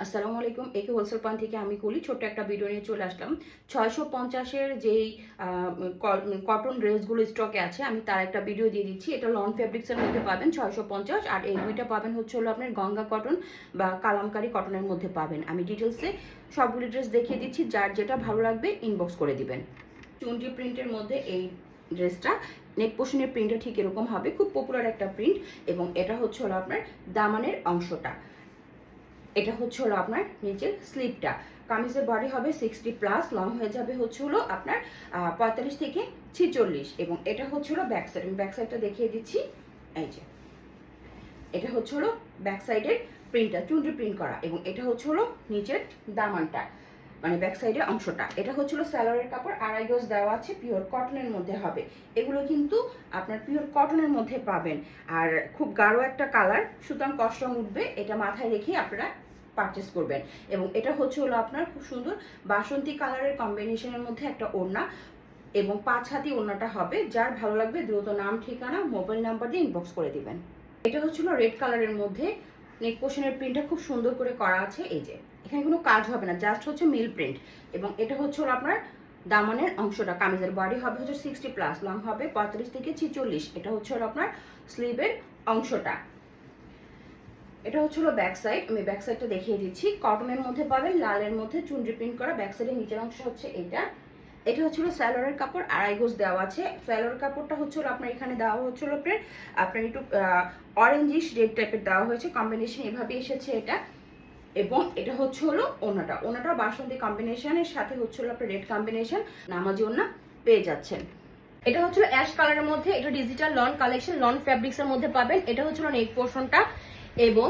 আসসালামু আলাইকুম। একে হোলসেল পয়েন্ট থেকে আমি কলি ছোট্ট একটা ভিডিও নিয়ে চলে আসলাম। 650-এর যেই কটন ড্রেসগুলো স্টকে আছে আমি তার একটা ভিডিও দিয়ে দিচ্ছি। এটা লন ফেব্রিক্সের মধ্যে পাবেন 650, আর এই দুইটা পাবেন হচ্ছে হলো আপনার গঙ্গা কটন বা কালামকারী কটনের মধ্যে পাবেন। আমি ডিটেলসে সবগুলি ড্রেস দেখিয়ে দিচ্ছি, যার যেটা ভালো লাগবে ইনবক্স করে দিবেন। চুনরি প্রিন্টের মধ্যে এই ড্রেসটা, নেক পোর্শনের প্রিন্টটা ঠিক এরকম হবে, খুব পপুলার একটা প্রিন্ট। এবং এটা হচ্ছে হলো আপনার দামানের অংশটা, এটা হচ্ছে হলো আপনার নিচের স্লিপটা। কামিজের বডি হবে 60+, লং হয়ে যাবে হচ্ছে হলো আপনার 45 থেকে 46। এবং এটা হচ্ছে হলো ব্যাক সাইড, আমি ব্যাক সাইডটা দেখিয়ে দিচ্ছি। এই যে এটা হচ্ছে হলো ব্যাক সাইডের প্রিন্টটা, চুনরি প্রিন্ট করা। এবং এটা হচ্ছে হলো নিচের দামানটা, মানে ব্যাক সাইডের অংশটা। এটা হচ্ছে হলো স্যালোয়ারের কাপড়, আড়াই গজ দেওয়া আছে, পিওর কটনের মধ্যে হবে। এগুলো কিন্তু আপনার পিওর কটনের মধ্যে পাবেন, আর খুব গাঢ় একটা কালার, সুতরাং কষ্ট উঠবে, এটা মাথায় রেখে আপনারা পারচেস করবেন। এবং এটা হচ্ছে হলো আপনার খুব সুন্দর বাসন্তী কালারের কম্বিনেশনের মধ্যে একটা ওড়না, এবং 5 হাতি ওড়নাটা হবে। যার ভালো লাগবে দ্রুত নাম, ঠিকানা, মোবাইল নাম্বার দিয়ে ইনবক্স করে দিবেন। এটা হচ্ছিল রেড কালারের মধ্যে, নেক পোর্শনের প্রিন্টটা খুব সুন্দর করে করা আছে। এই যে এখানে কোনো কাজ হবে না, জাস্ট হচ্ছে মিল প্রিন্ট। এবং এটা হচ্ছে আপনার দামানের অংশটা, কামিজের বডি হবে হচ্ছে 60+, লং হবে 45 থেকে 46। এটা হচ্ছে আপনার স্লিভের অংশটা। এটা হচ্ছে ব্যাক সাইড, আমি ব্যাক সাইডটা দেখিয়ে দিচ্ছি। কটনের মধ্যে পাবেন, লালের মধ্যে চুনরি প্রিন্ট করা। ব্যাক সাইডের নিচের অংশ হচ্ছে এটা। এটা হচ্ছিল স্যালোয়ারের কাপড়, আড়াই গজ দেওয়া আছে। স্যালোয়ার কাপড়টা হচ্ছিল আপনার এখানে দেওয়া হচ্ছিল আপনার একটু অরেঞ্জিশ রেড টাইপের দেওয়া হয়েছে, কম্বিনেশন এভাবে এসেছে এটা। এবং এটা হচ্ছে হলো ওনাটা, ওনাটা বাসন্তী কম্বিনেশনের সাথে হচ্ছে হলো আপনার রেড কম্বিনেশন, নামাজি ওনা পেয়ে যাচ্ছেন। এটা হচ্ছিল অ্যাশ কালারের মধ্যে, এটা ডিজিটাল লন কালেকশন, লন ফ্যাব্রিক্সের মধ্যে পাবেন। এটা হচ্ছিল নেক পোর্শনটা, এবং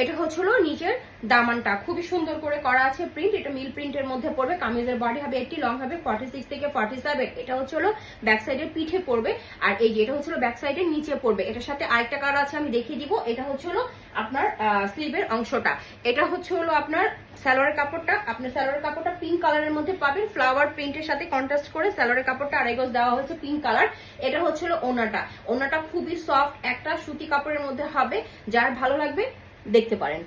এটা হচ্ছিল নিচের দামানটা, খুবই সুন্দর করে করা আছে প্রিন্ট। এটা মিল প্রিন্টের মধ্যে পড়বে। কামিজের বডি হবে 80, লং হবে 46 থেকে 47। এটা হচ্ছে হলো ব্যাক সাইডের পিঠে পড়বে, আর এই যে এটা হচ্ছে ব্যাক সাইডের নিচে পড়বে। এটার সাথে আরেকটা কালার আছে, আমি দেখিয়ে দিব। এটা হচ্ছে হলো আপনার স্লিভের অংশটা। এটা হচ্ছে হলো আপনার স্যালোয়ারের কাপড়টা, আপনার স্যালোয়ারের কাপড়টা পিঙ্ক কালারের মধ্যে পাবেন, ফ্লাওয়ার প্রিন্টের সাথে কন্ট্রাস্ট করে স্যালোয়ারের কাপড়টা আড়াই গজ দেওয়া হয়েছে পিঙ্ক কালার। এটা হচ্ছে হলো ওনাটা, ওনাটা খুবই সফট একটা সুতি কাপড়ের মধ্যে হবে। যার ভালো লাগবে দেখতে পারেন।